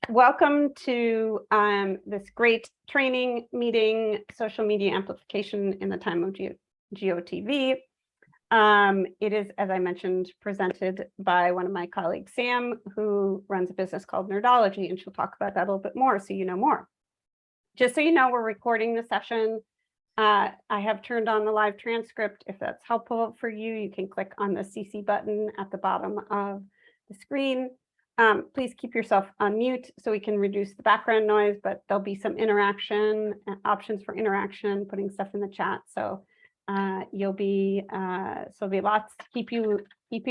Welcome to this great training meeting, social media amplification in the time of GOTV. It is, as I mentioned, presented by one of my colleagues, Sam, who runs a business called Nerdology, and she'll talk about that a little bit more so you know more. Just so you know, we're recording the session. I have turned on the live transcript. If that's helpful for you, you can click on the CC button at the bottom of the screen. Please keep yourself on mute so we can reduce the background noise, but there'll be some interaction, options for interaction, putting stuff in the chat. So there'll be lots to keep you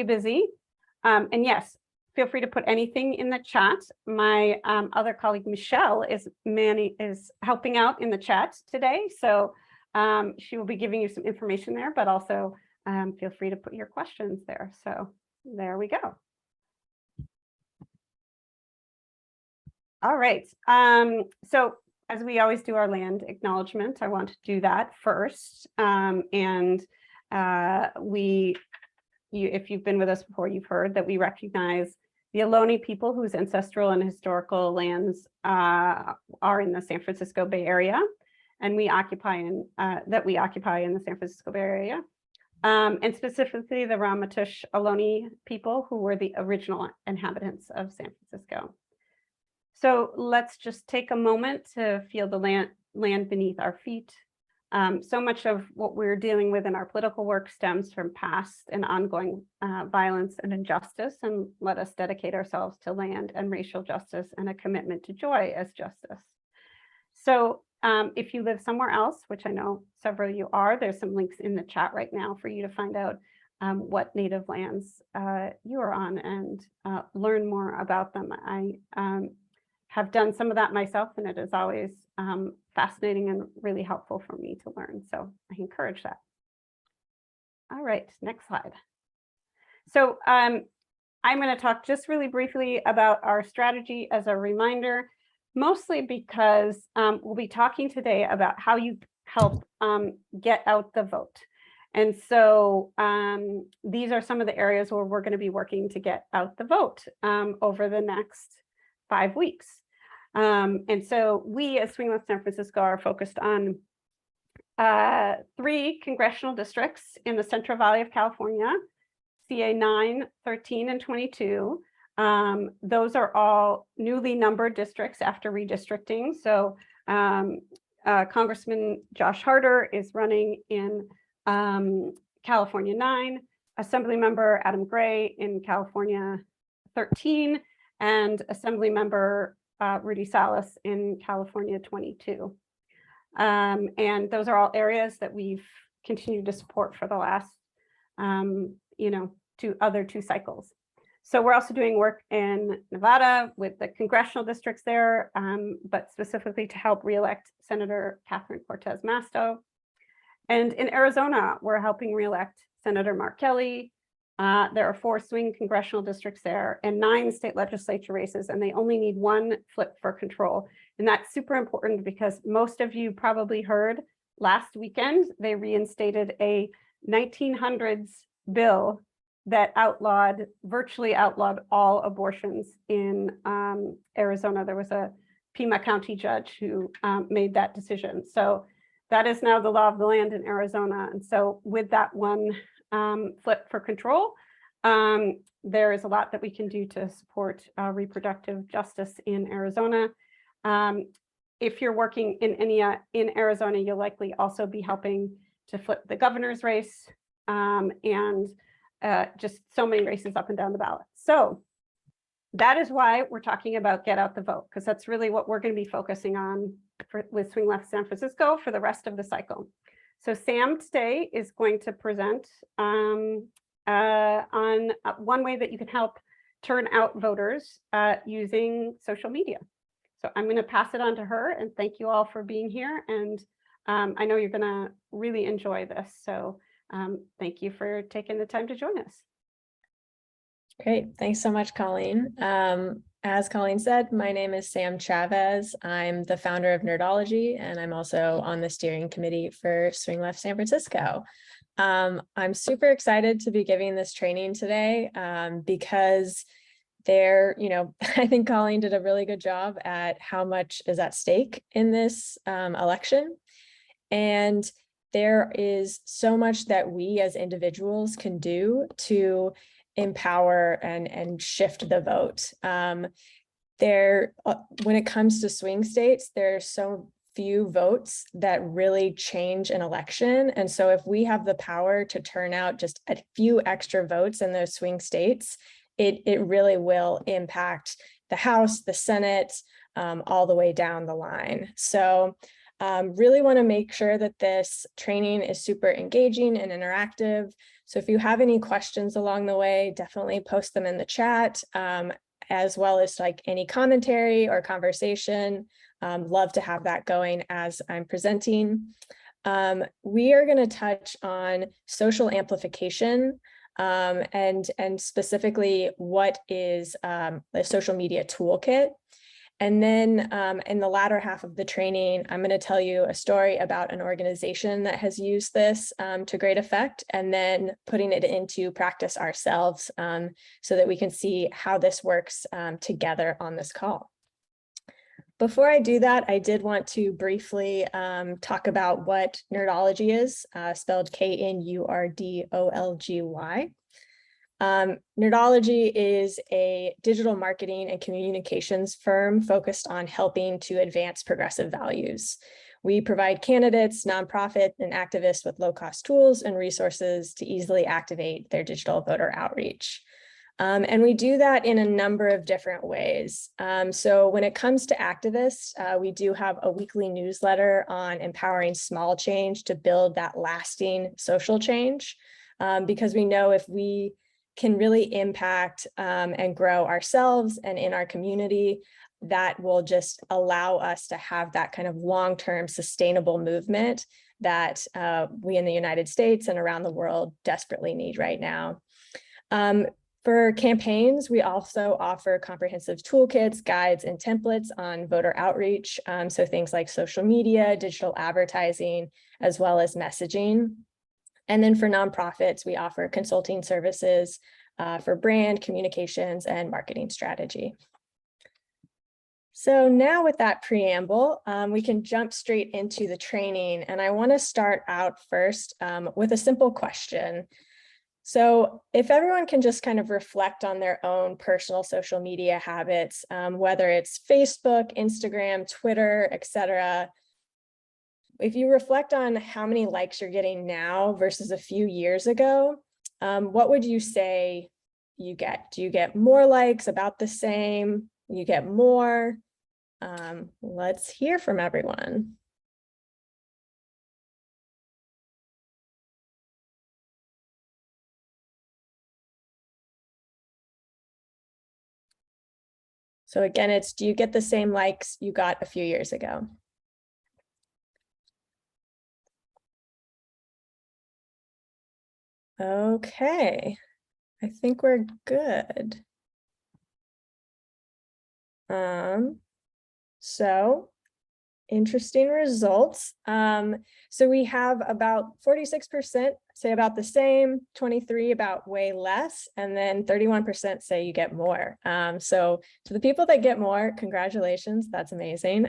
busy. And yes, feel free to put anything in the chat. My other colleague, Michelle, is helping out in the chat today. So she will be giving you some information there, but also feel free to put your questions there. So there we go. All right. So as we always do our land acknowledgement, I want to do that first. If you've been with us before, you've heard that we recognize the Ohlone people whose ancestral and historical lands are in the San Francisco Bay Area, and we occupy in the San Francisco Bay Area, and specifically the Ramaytush Ohlone people, who were the original inhabitants of San Francisco. So let's just take a moment to feel the land beneath our feet. So much of what we're dealing with in our political work stems from past and ongoing violence and injustice, and let us dedicate ourselves to land and racial justice and a commitment to joy as justice. So if you live somewhere else, which I know several of you are, there's some links in the chat right now for you to find out what native lands you are on and learn more about them. I have done some of that myself, and it is always fascinating and really helpful for me to learn. So I encourage that. All right, next slide. So I'm going to talk just really briefly about our strategy as a reminder, mostly because we'll be talking today about how you help get out the vote. And so these are some of the areas where we're going to be working to get out the vote over the next 5 weeks. And so we as Swing Left San Francisco are focused on 3 congressional districts in the Central Valley of California, CA 9, 13, and 22. Those are all newly numbered districts after redistricting. So Congressman Josh Harder is running in California 9, Assemblymember Adam Gray in California 13, and Assemblymember Rudy Salas in California 22. And those are all areas that we've continued to support for the last, two cycles. So we're also doing work in Nevada with the congressional districts there, but specifically to help reelect Senator Catherine Cortez Masto. And in Arizona, we're helping reelect Senator Mark Kelly. There are 4 swing congressional districts there and 9 state legislature races, and they only need 1 flip for control. And that's super important because most of you probably heard last weekend, they reinstated a 1900s bill that virtually outlawed all abortions in Arizona. There was a Pima County judge who made that decision. So that is now the law of the land in Arizona. And so with that 1 flip for control, there is a lot that we can do to support reproductive justice in Arizona. If you're working in Arizona, you'll likely also be helping to flip the governor's race and just so many races up and down the ballot. So that is why we're talking about get out the vote, because that's really what we're going to be focusing on with Swing Left San Francisco for the rest of the cycle. So Sam today is going to present on one way that you can help turn out voters using social media. So I'm going to pass it on to her, and thank you all for being here. And I know you're going to really enjoy this. So thank you for taking the time to join us. Great. Thanks so much, Colleen. As Colleen said, my name is Sam Chavez. I'm the founder of Nerdology, and I'm also on the steering committee for Swing Left San Francisco. I'm super excited to be giving this training today because there, I think Colleen did a really good job at how much is at stake in this election. And there is so much that we as individuals can do to empower and shift the vote. When it comes to swing states, there are so few votes that really change an election. And so if we have the power to turn out just a few extra votes in those swing states, it really will impact the House, the Senate, all the way down the line. So really want to make sure that this training is super engaging and interactive. So if you have any questions along the way, definitely post them in the chat, as well as like any commentary or conversation. Love to have that going as I'm presenting. We are going to touch on social amplification and specifically what is the social media toolkit. And then in the latter half of the training, I'm going to tell you a story about an organization that has used this to great effect, and then putting it into practice ourselves so that we can see how this works together on this call. Before I do that, I did want to briefly talk about what Nerdology is, spelled K-N-U-R-D-O-L-G-Y. Nerdology is a digital marketing and communications firm focused on helping to advance progressive values. We provide candidates, nonprofit, and activists with low-cost tools and resources to easily activate their digital voter outreach. And we do that in a number of different ways. So when it comes to activists, we do have a weekly newsletter on empowering small change to build that lasting social change, because we know if we can really impact and grow ourselves and in our community, that will just allow us to have that kind of long-term sustainable movement that we in the United States and around the world desperately need right now. For campaigns, we also offer comprehensive toolkits, guides, and templates on voter outreach. So things like social media, digital advertising, as well as messaging. And then for nonprofits, we offer consulting services for brand, communications, and marketing strategy. So now with that preamble, we can jump straight into the training. And I want to start out first with a simple question. So if everyone can just kind of reflect on their own personal social media habits, whether it's Facebook, Instagram, Twitter, etc. If you reflect on how many likes you're getting now versus a few years ago, what would you say you get? Do you get more likes, about the same? You get more? Let's hear from everyone. So again, it's, do you get the same likes you got a few years ago? Okay, I think we're good. So interesting results. So we have about 46% say about the same, 23 about way less, and then 31% say you get more. So to the people that get more, congratulations, that's amazing.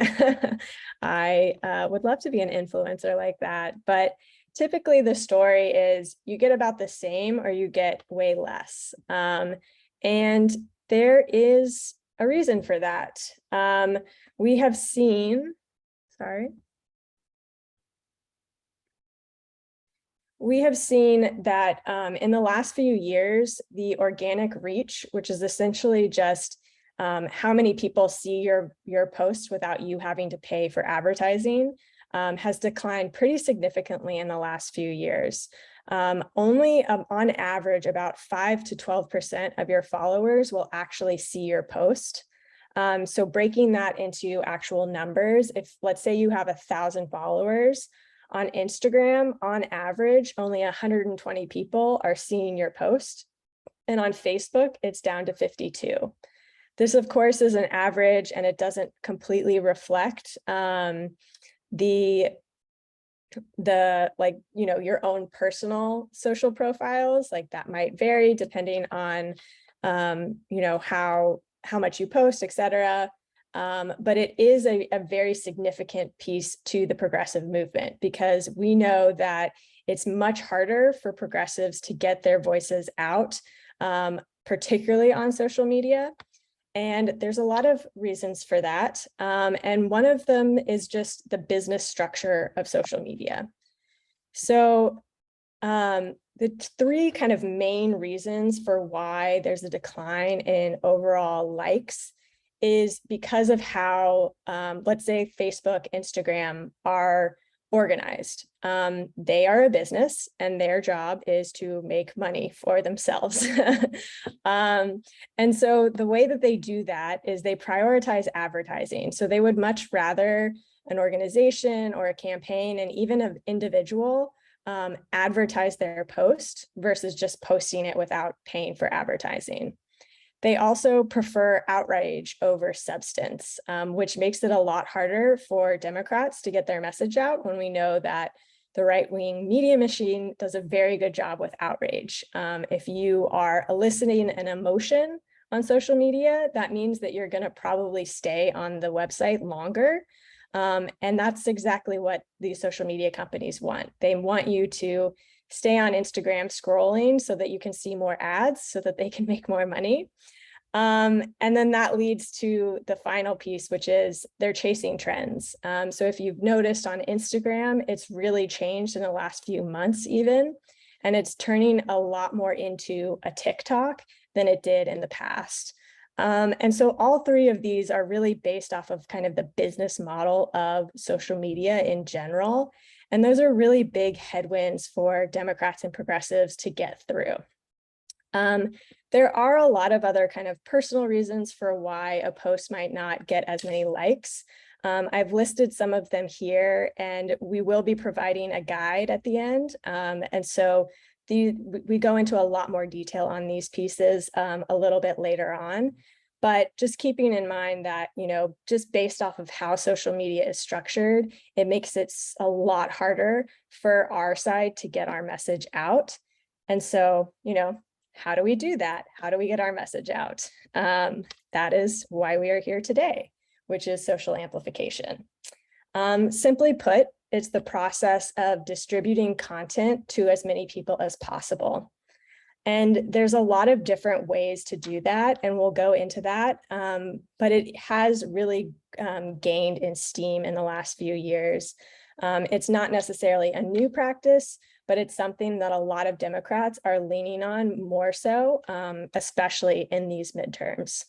I would love to be an influencer like that, but typically the story is you get about the same or you get way less. And there is a reason for that. We have seen, we have seen that in the last few years, the organic reach, which is essentially just how many people see your post without you having to pay for advertising, has declined pretty significantly in the last few years. Only on average, about 5 to 12% of your followers will actually see your post. So breaking that into actual numbers, if let's say you have 1,000 followers on Instagram, on average, only 120 people are seeing your post. And on Facebook, it's down to 52. This, of course, is an average and it doesn't completely reflect your own personal social profiles. Like that might vary depending on how much you post, etc. But it is a very significant piece to the progressive movement, because we know that it's much harder for progressives to get their voices out, particularly on social media. And there's a lot of reasons for that. And one of them is just the business structure of social media. So the three kind of main reasons for why there's a decline in overall likes is because of how, let's say, Facebook, Instagram are organized. They are a business and their job is to make money for themselves. And so the way that they do that is they prioritize advertising. So they would much rather an organization or a campaign and even an individual advertise their post versus just posting it without paying for advertising. They also prefer outrage over substance, which makes it a lot harder for Democrats to get their message out when we know that the right-wing media machine does a very good job with outrage. If you are eliciting an emotion on social media, that means that you're going to probably stay on the website longer. And that's exactly what these social media companies want. They want you to stay on Instagram scrolling so that you can see more ads so that they can make more money. And then that leads to the final piece, which is they're chasing trends. So if you've noticed on Instagram, it's really changed in the last few months even, and it's turning a lot more into a TikTok than it did in the past. And so all three of these are really based off of kind of the business model of social media in general. And those are really big headwinds for Democrats and progressives to get through. There are a lot of other kind of personal reasons for why a post might not get as many likes. I've listed some of them here, and we will be providing a guide at the end. And so we go into a lot more detail on these pieces a little bit later on. But just keeping in mind that, just based off of how social media is structured, it makes it a lot harder for our side to get our message out. And so, how do we do that? How do we get our message out? That is why we are here today, which is social amplification. Simply put, it's the process of distributing content to as many people as possible. And there's a lot of different ways to do that, and we'll go into that. But it has really gained in steam in the last few years. It's not necessarily a new practice, but it's something that a lot of Democrats are leaning on more so, especially in these midterms.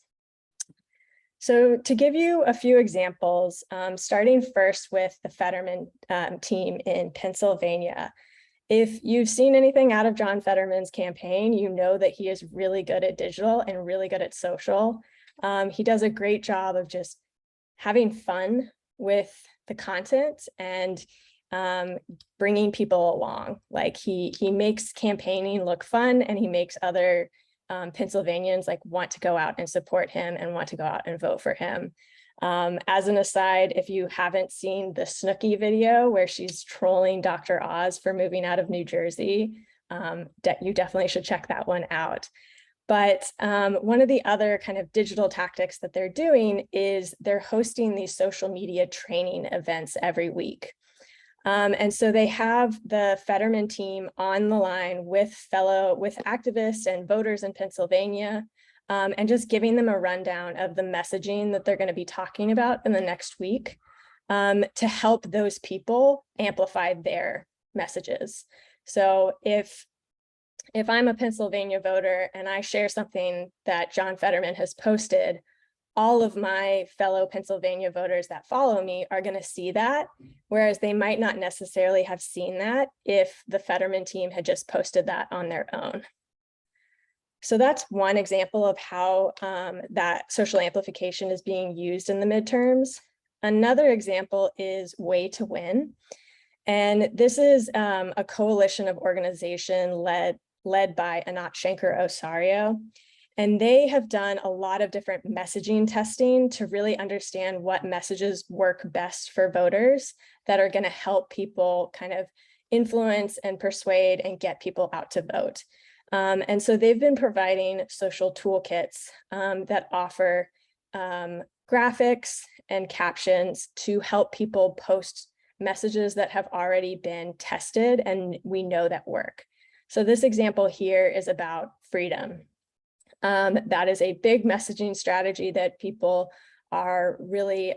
So to give you a few examples, starting first with the Fetterman team in Pennsylvania. If you've seen anything out of John Fetterman's campaign, you know that he is really good at digital and really good at social. He does a great job of just having fun with the content and bringing people along. Like he makes campaigning look fun, and he makes other Pennsylvanians want to go out and support him and want to go out and vote for him. As an aside, if you haven't seen the Snooki video where she's trolling Dr. Oz for moving out of New Jersey, you definitely should check that one out. But one of the other kind of digital tactics that they're doing is they're hosting these social media training events every week. And so they have the Fetterman team on the line with activists and voters in Pennsylvania, and just giving them a rundown of the messaging that they're going to be talking about in the next week, to help those people amplify their messages. So if I'm a Pennsylvania voter and I share something that John Fetterman has posted, all of my fellow Pennsylvania voters that follow me are going to see that, whereas they might not necessarily have seen that if the Fetterman team had just posted that on their own. So that's one example of how that social amplification is being used in the midterms. Another example is Way to Win. And this is a coalition of organizations led by Anat Shenker-Osario. And they have done a lot of different messaging testing to really understand what messages work best for voters that are going to help people kind of influence and persuade and get people out to vote. And so they've been providing social toolkits that offer graphics and captions to help people post messages that have already been tested and we know that work. So this example here is about freedom. That is a big messaging strategy that people are really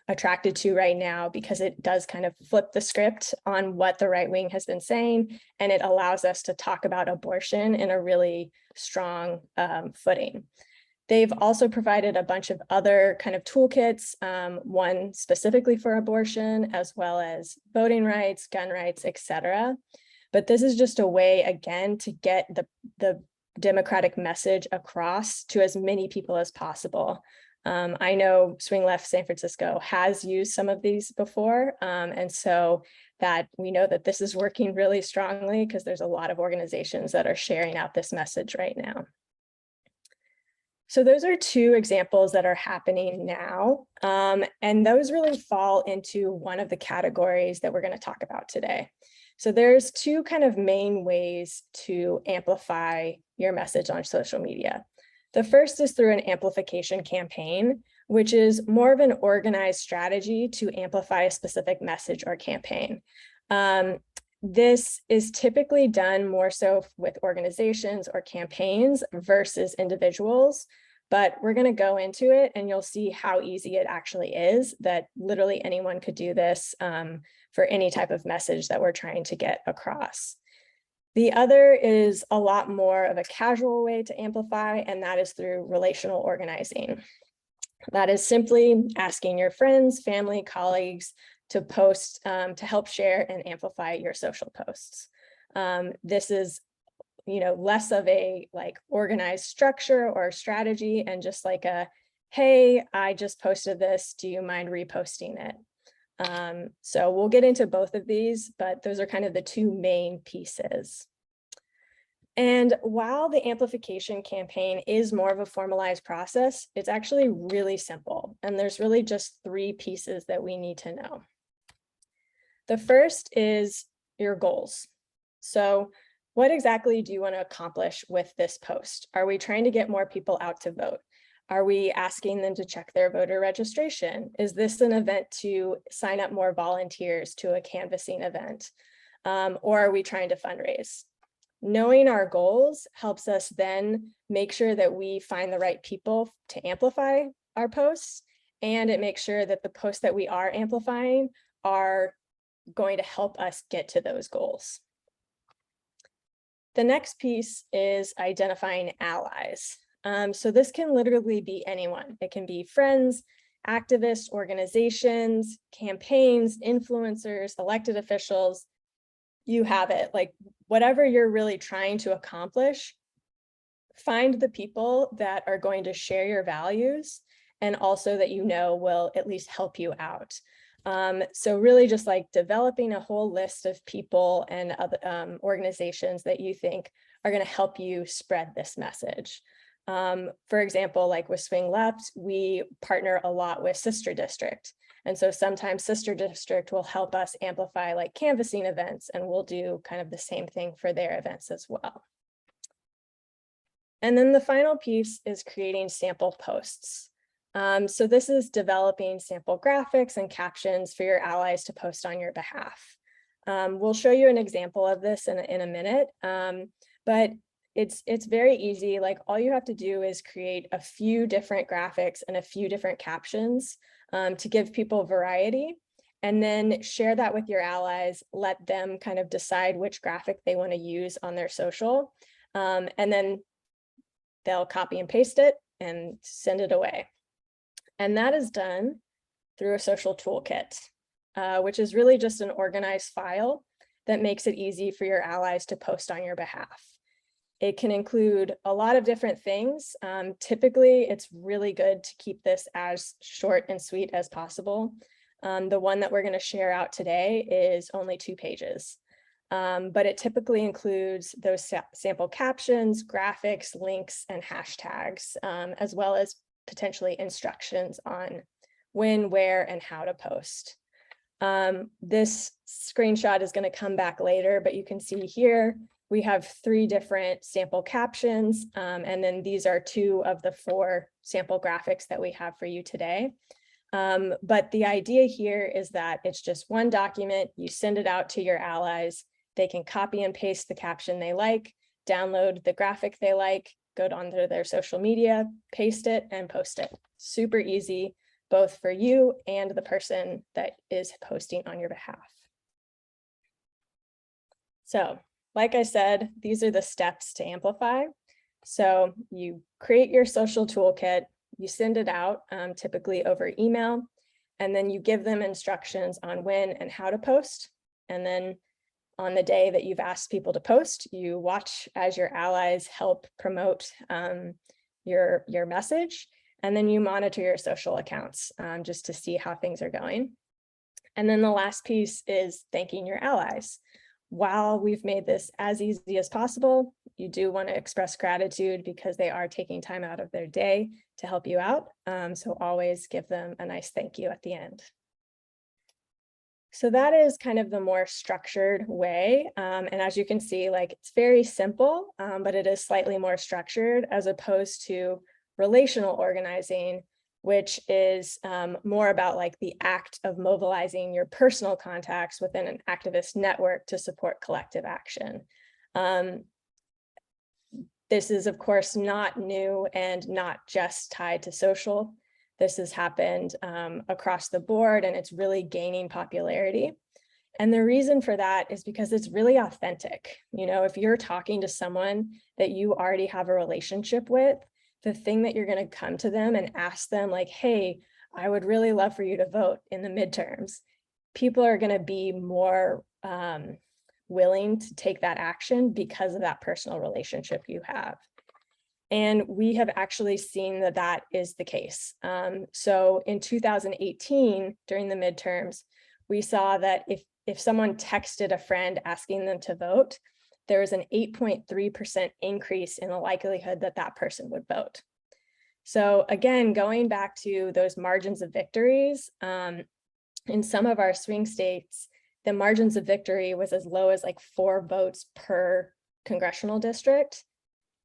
attracted to right now because it does kind of flip the script on what the right wing has been saying, and it allows us to talk about abortion in a really strong footing. They've also provided a bunch of other kind of toolkits, one specifically for abortion, as well as voting rights, gun rights, etc. But this is just a way, again, to get the democratic message across to as many people as possible. I know Swing Left San Francisco has used some of these before, and so that we know that this is working really strongly because there's a lot of organizations that are sharing out this message right now. So those are two examples that are happening now, and those really fall into one of the categories that we're going to talk about today. So there's two kind of main ways to amplify your message on social media. The first is through an amplification campaign, which is more of an organized strategy to amplify a specific message or campaign. This is typically done more so with organizations or campaigns versus individuals, but we're going to go into it and you'll see how easy it actually is, that literally anyone could do this for any type of message that we're trying to get across. The other is a lot more of a casual way to amplify, and that is through relational organizing. That is simply asking your friends, family, colleagues to post, to help share and amplify your social posts. This is, less of a organized structure or strategy and just like a, hey, I just posted this, do you mind reposting it? So we'll get into both of these, but those are kind of the two main pieces. And while the amplification campaign is more of a formalized process, it's actually really simple. And there's really just three pieces that we need to know. The first is your goals. So what exactly do you want to accomplish with this post? Are we trying to get more people out to vote? Are we asking them to check their voter registration? Is this an event to sign up more volunteers to a canvassing event? Or are we trying to fundraise? Knowing our goals helps us then make sure that we find the right people to amplify our posts, and it makes sure that the posts that we are amplifying are going to help us get to those goals. The next piece is identifying allies. So this can literally be anyone. It can be friends, activists, organizations, campaigns, influencers, elected officials. You have it, whatever you're really trying to accomplish, find the people that are going to share your values and also that will at least help you out. So really just developing a whole list of people and other organizations that you think are going to help you spread this message. For example, with Swing Left, we partner a lot with Sister District. And so sometimes Sister District will help us amplify canvassing events, and we'll do kind of the same thing for their events as well. And then the final piece is creating sample posts. So this is developing sample graphics and captions for your allies to post on your behalf. We'll show you an example of this in a minute, but it's very easy. All you have to do is create a few different graphics and a few different captions to give people variety, and then share that with your allies. Let them kind of decide which graphic they want to use on their social, and then they'll copy and paste it and send it away. And that is done through a social toolkit, which is really just an organized file that makes it easy for your allies to post on your behalf. It can include a lot of different things. Typically, it's really good to keep this as short and sweet as possible. The one that we're going to share out today is only 2 pages, but it typically includes those sample captions, graphics, links, and hashtags, as well as potentially instructions on when, where, and how to post. This screenshot is going to come back later, but you can see here, we have 3 different sample captions, and then these are 2 of the 4 sample graphics that we have for you today. But the idea here is that it's just one document, you send it out to your allies, they can copy and paste the caption they like, download the graphic they like, go onto their social media, paste it and post it. Super easy, both for you and the person that is posting on your behalf. So, like I said, these are the steps to amplify. So you create your social toolkit, you send it out, typically over email, and then you give them instructions on when and how to post. And then on the day that you've asked people to post, you watch as your allies help promote your message, and then you monitor your social accounts just to see how things are going. And then the last piece is thanking your allies. While we've made this as easy as possible, you do want to express gratitude because they are taking time out of their day to help you out. So always give them a nice thank you at the end. So that is kind of the more structured way. And as you can see, like it's very simple, but it is slightly more structured as opposed to relational organizing, which is more about like the act of mobilizing your personal contacts within an activist network to support collective action. This is, of course, not new and not just tied to social. This has happened across the board, and it's really gaining popularity. And the reason for that is because it's really authentic. You know, if you're talking to someone that you already have a relationship with, the thing that you're going to come to them and ask them like, hey, I would really love for you to vote in the midterms. People are going to be more willing to take that action because of that personal relationship you have. And we have actually seen that that is the case. So in 2018, during the midterms, we saw that if someone texted a friend asking them to vote, there was an 8.3% increase in the likelihood that that person would vote. So again, going back to those margins of victories, in some of our swing states, the margins of victory was as low as like 4 votes per congressional district.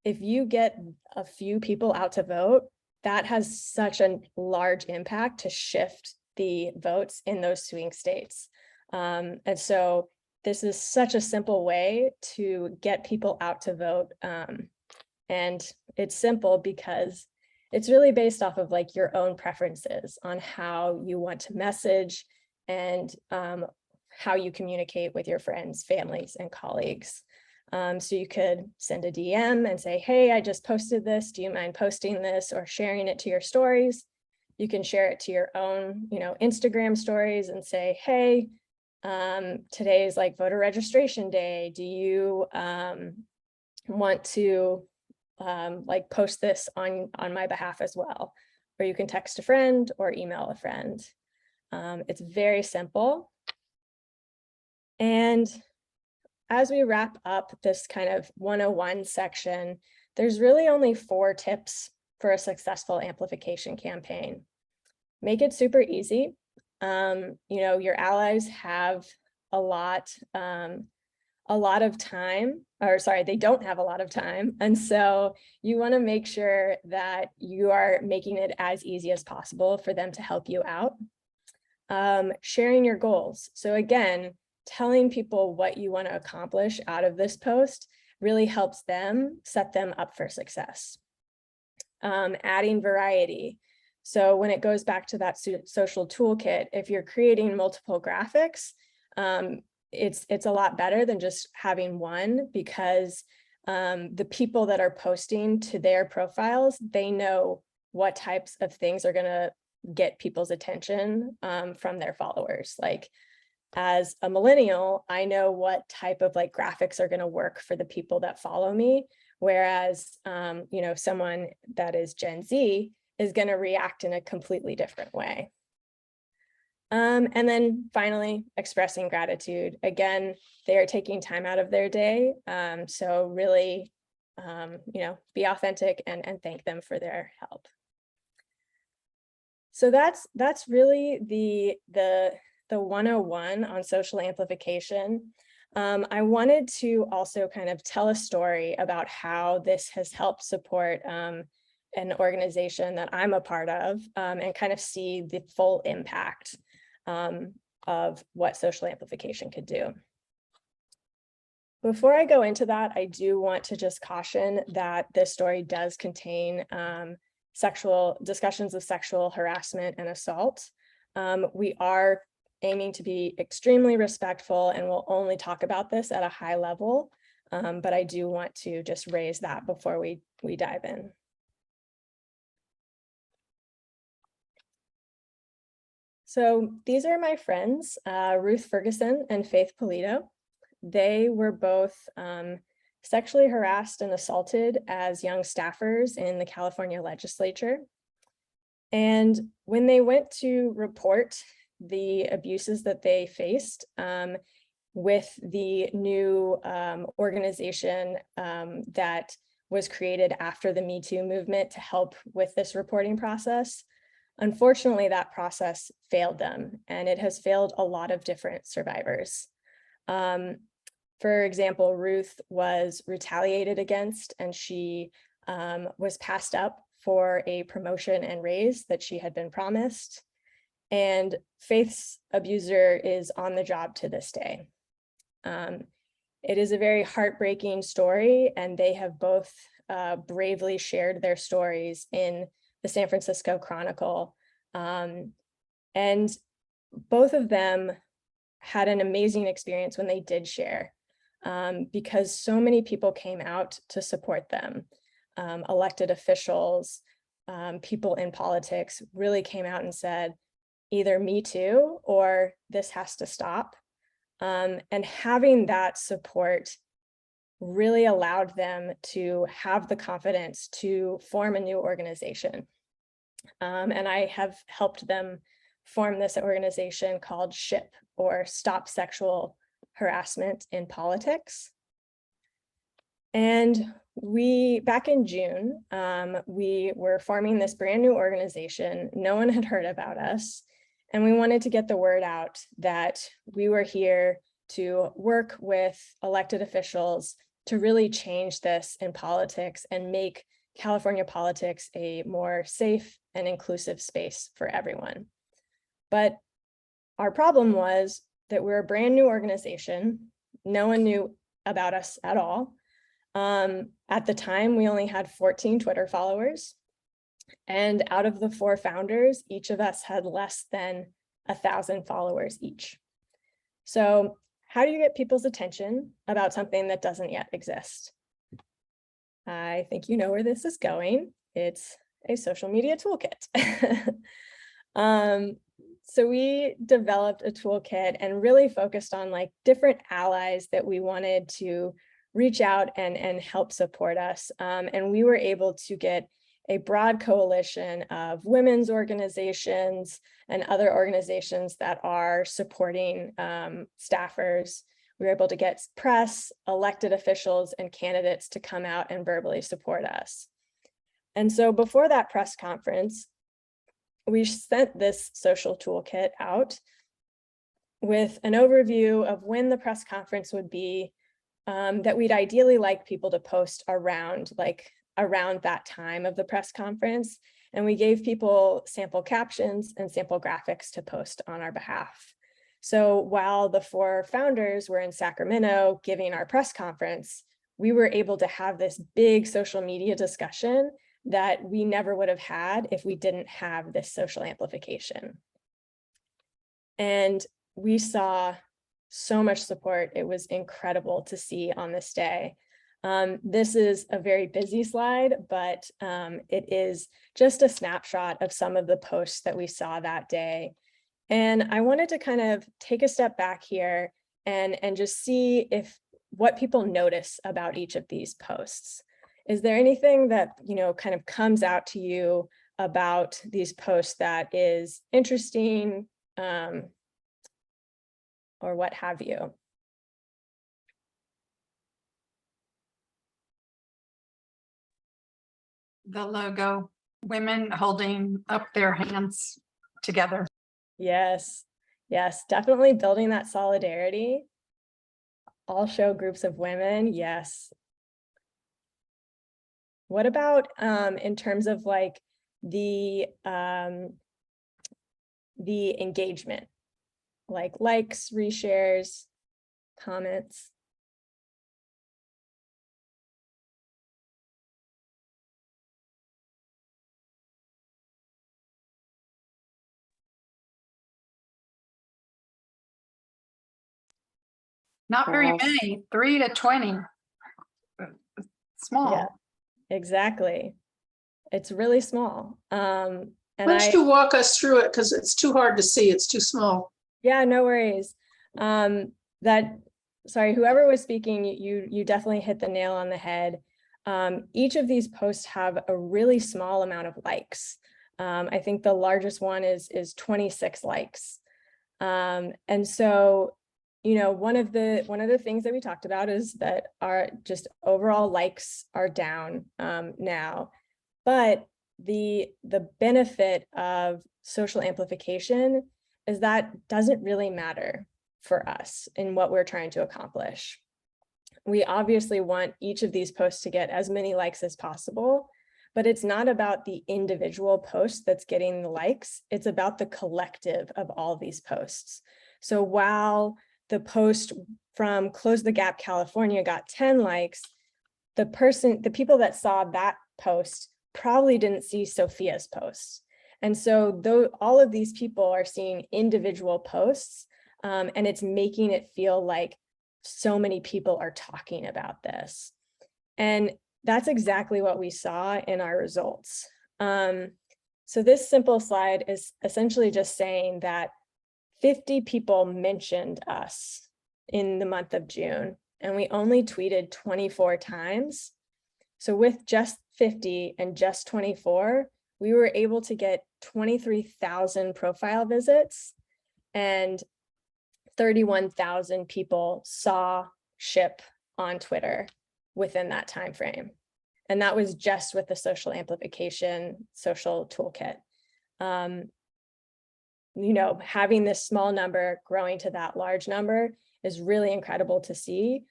If you get a few people out to vote, that has such a large impact to shift the votes in those swing states. And so this is such a simple way to get people out to vote. And it's simple because it's really based off of like your own preferences on how you want to message and how you communicate with your friends, families, and colleagues. So you could send a DM and say, hey, I just posted this. Do you mind posting this or sharing it to your stories? You can share it to your own, Instagram stories and say, hey, today is like voter registration day. Do you want to like post this on my behalf as well? Or you can text a friend or email a friend. It's very simple. And as we wrap up this kind of 101 section, there's really only 4 tips for a successful amplification campaign. Make it super easy. Your allies have a lot of time, or sorry, they don't have a lot of time. And so you want to make sure that you are making it as easy as possible for them to help you out. Sharing your goals. So again, telling people what you want to accomplish out of this post really helps them set them up for success. Adding variety. So when it goes back to that social toolkit, if you're creating multiple graphics, it's a lot better than just having one, because the people that are posting to their profiles, they know what types of things are going to get people's attention from their followers. Like, as a millennial, I know what type of like graphics are going to work for the people that follow me. Whereas, someone that is Gen Z is going to react in a completely different way. And then finally, expressing gratitude. Again, they are taking time out of their day. So really, be authentic and thank them for their help. So that's really the 101 on social amplification. I wanted to also kind of tell a story about how this has helped support an organization that I'm a part of, and kind of see the full impact of what social amplification could do. Before I go into that, I do want to just caution that this story does contain discussions of sexual harassment and assault. We are aiming to be extremely respectful and will only talk about this at a high level, but I do want to just raise that before we dive in. So these are my friends, Ruth Ferguson and Faith Polito. They were both sexually harassed and assaulted as young staffers in the California legislature. And when they went to report the abuses that they faced with the new organization that was created after the Me Too movement to help with this reporting process, unfortunately, that process failed them, and it has failed a lot of different survivors. For example, Ruth was retaliated against, and she was passed up for a promotion and raise that she had been promised. And Faith's abuser is on the job to this day. It is a very heartbreaking story, and they have both bravely shared their stories in the San Francisco Chronicle. And both of them had an amazing experience when they did share, because so many people came out to support them. Elected officials, people in politics really came out and said, either me too, or this has to stop. And having that support really allowed them to have the confidence to form a new organization. And I have helped them form this organization called SHIP, or Stop Sexual Harassment in Politics. And back in June, we were forming this brand new organization. No one had heard about us. And we wanted to get the word out that we were here to work with elected officials to really change this in politics and make California politics a more safe and inclusive space for everyone. But our problem was that we're a brand new organization. No one knew about us at all. At the time, we only had 14 Twitter followers. And out of the 4 founders, each of us had less than 1,000 followers each. So how do you get people's attention about something that doesn't yet exist? I think you know where this is going. It's a social media toolkit. So we developed a toolkit and really focused on like different allies that we wanted to reach out and help support us. And we were able to get a broad coalition of women's organizations and other organizations that are supporting staffers. We were able to get press, elected officials, and candidates to come out and verbally support us. And so before that press conference, we sent this social toolkit out with an overview of when the press conference would be, that we'd ideally like people to post around that time of the press conference. And we gave people sample captions and sample graphics to post on our behalf. So while the 4 founders were in Sacramento giving our press conference, we were able to have this big social media discussion that we never would have had if we didn't have this social amplification. And we saw so much support. It was incredible to see on this day. This is a very busy slide, but it is just a snapshot of some of the posts that we saw that day. And I wanted to kind of take a step back here and just see what people notice about each of these posts. Is there anything that, kind of comes out to you about these posts that is interesting, or what have you? The logo, women holding up their hands together. Yes, definitely building that solidarity. All show groups of women, yes. What about in terms of like the engagement, like likes, reshares, comments? Not very Wow. many, 3 to 20. Small. Yeah, exactly. It's really small. And Why don't you walk us through it? Because it's too hard to see. It's too small. yeah, no worries. Sorry, whoever was speaking, you definitely hit the nail on the head. Each of these posts have a really small amount of likes. I think the largest one is 26 likes. And so, you know, one of the things that we talked about is that our just overall likes are down now, but the benefit of social amplification is that doesn't really matter for us in what we're trying to accomplish. We obviously want each of these posts to get as many likes as possible, but it's not about the individual post that's getting the likes. It's about the collective of all these posts. So while the post from Close the Gap, California got 10 likes, the people that saw that post probably didn't see Sophia's post. And so though all of these people are seeing individual posts, and it's making it feel like so many people are talking about this. And that's exactly what we saw in our results. So this simple slide is essentially just saying that 50 people mentioned us in the month of June, and we only tweeted 24 times. So with just 50 and just 24, we were able to get 23,000 profile visits, and 31,000 people saw SHIP on Twitter within that time frame. And that was just with the social amplification social toolkit. You know, having this small number growing to that large number is really incredible to see,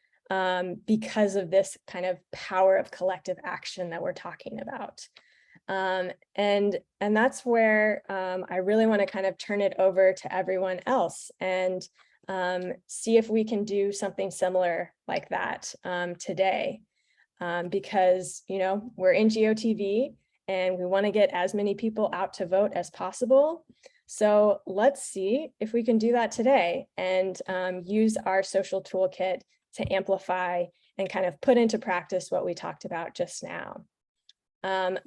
because of this kind of power of collective action that we're talking about. And that's where I really want to kind of turn it over to everyone else and see if we can do something similar like that today. Because, you know, we're in GOTV and we want to get as many people out to vote as possible. So let's see if we can do that today and use our social toolkit to amplify and kind of put into practice what we talked about just now.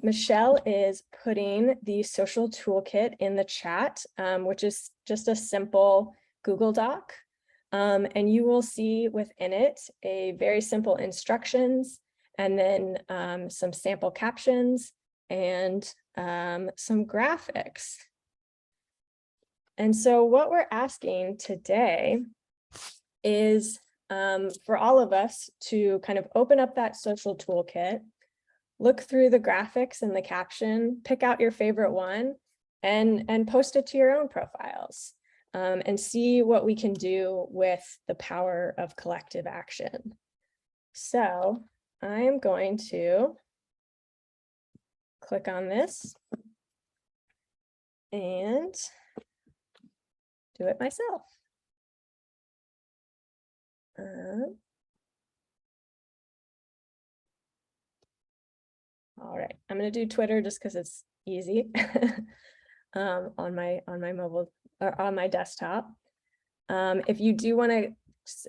Michelle is putting the social toolkit in the chat, which is just a simple Google Doc. And you will see within it a very simple instructions, and then some sample captions and some graphics. And so what we're asking today is for all of us to kind of open up that social toolkit, look through the graphics and the caption, pick out your favorite one, and post it to your own profiles, and see what we can do with the power of collective action. So I am going to click on this and do it myself. All right, I'm going to do Twitter just because it's easy on my mobile or on my desktop. If you do want to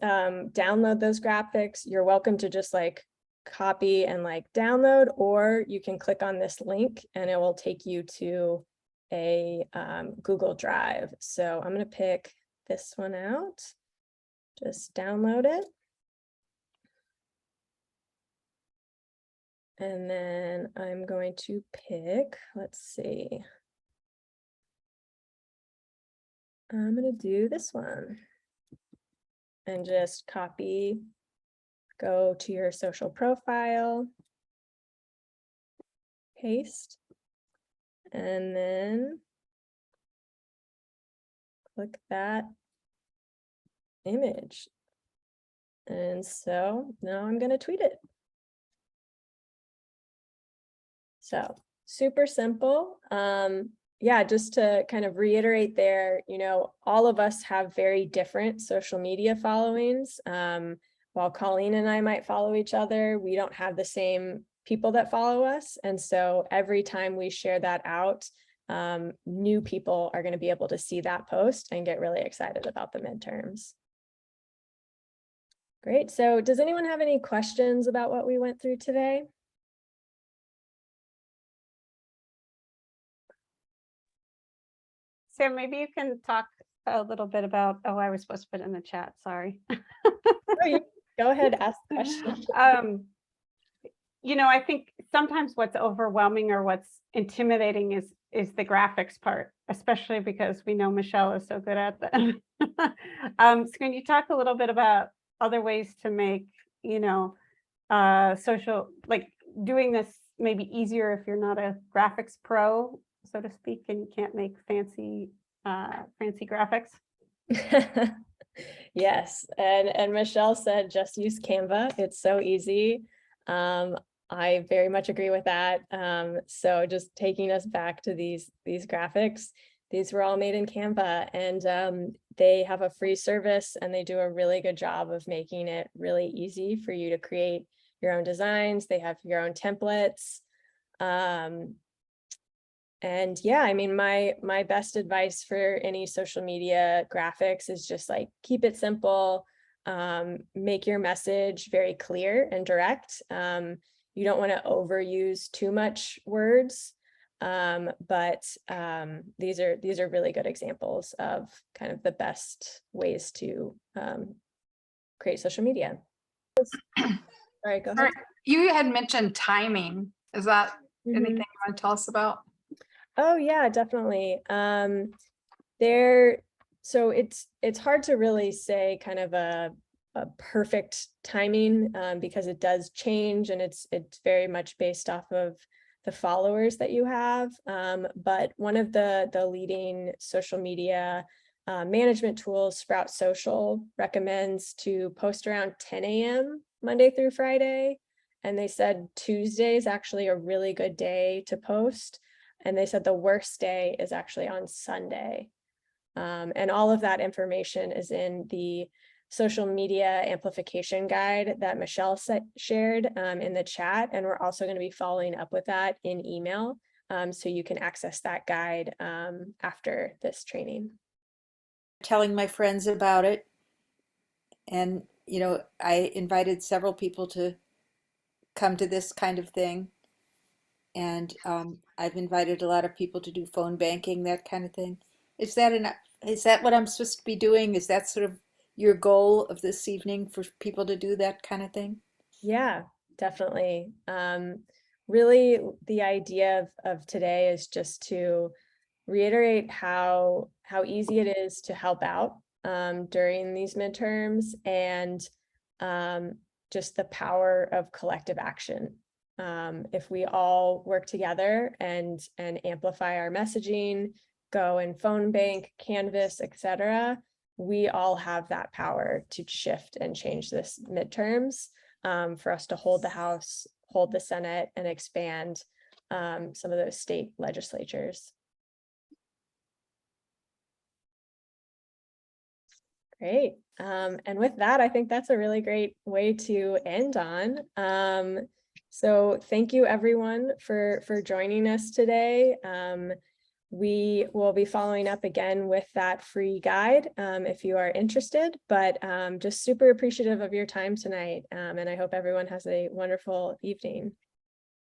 download those graphics, you're welcome to just like copy and like download, or you can click on this link and it will take you to a Google Drive. So I'm going to pick this one out, just download it. And then I'm going to pick, let's see. I'm going to do this one and just copy, go to your social profile, paste, and then click that image. And so now I'm going to tweet it. So super simple. Yeah, just to kind of reiterate there, you know, all of us have very different social media followings. While Colleen and I might follow each other, we don't have the same people that follow us. And so every time we share that out, new people are going to be able to see that post and get really excited about the midterms. Great. So does anyone have any questions about what we went through today? Sam, maybe you can talk a little bit about, oh, I was supposed to put it in the chat, sorry. Oh, you go ahead, ask the question. You know, I think sometimes what's overwhelming or what's intimidating is the graphics part, especially because we know Michelle is so good at them. So can you talk a little bit about other ways to make, you know, social, like doing this maybe easier if you're not a graphics pro, so to speak, and you can't make fancy graphics? Yes, and Michelle said just use Canva. It's so easy. I very much agree with that. So just taking us back to these graphics, these were all made in Canva, and they have a free service and they do a really good job of making it really easy for you to create your own designs. They have your own templates. And yeah, I mean, my best advice for any social media graphics is just like, keep it simple, make your message very clear and direct. You don't want to overuse too much words, but these are really good examples of kind of the best ways to create social media. All right, go ahead. You had mentioned timing. Is that anything you want to tell us about? Oh yeah, definitely. So it's hard to really say kind of a perfect timing because it does change and it's very much based off of the followers that you have. But one of the leading social media management tools, Sprout Social, recommends to post around 10 a.m. Monday through Friday. And they said Tuesday is actually a really good day to post. And they said the worst day is actually on Sunday. And all of that information is in the social media amplification guide that Michelle shared in the chat. And we're also going to be following up with that in email. So you can access that guide after this training. Telling my friends about it. And, you know, I invited several people to come to this kind of thing. And I've invited a lot of people to do phone banking, that kind of thing. Is that what I'm supposed to be doing? Is that sort of your goal of this evening, for people to do that kind of thing? Yeah, definitely. Really, the idea of today is just to reiterate how easy it is to help out during these midterms, and just the power of collective action. If we all work together and amplify our messaging, go and phone bank, canvas, etc., we all have that power to shift and change this midterms, for us to hold the House, hold the Senate, and expand some of those state legislatures. Great. And with that, I think that's a really great way to end on. So thank you everyone for joining us today. We will be following up again with that free guide if you are interested, but just super appreciative of your time tonight. And I hope everyone has a wonderful evening.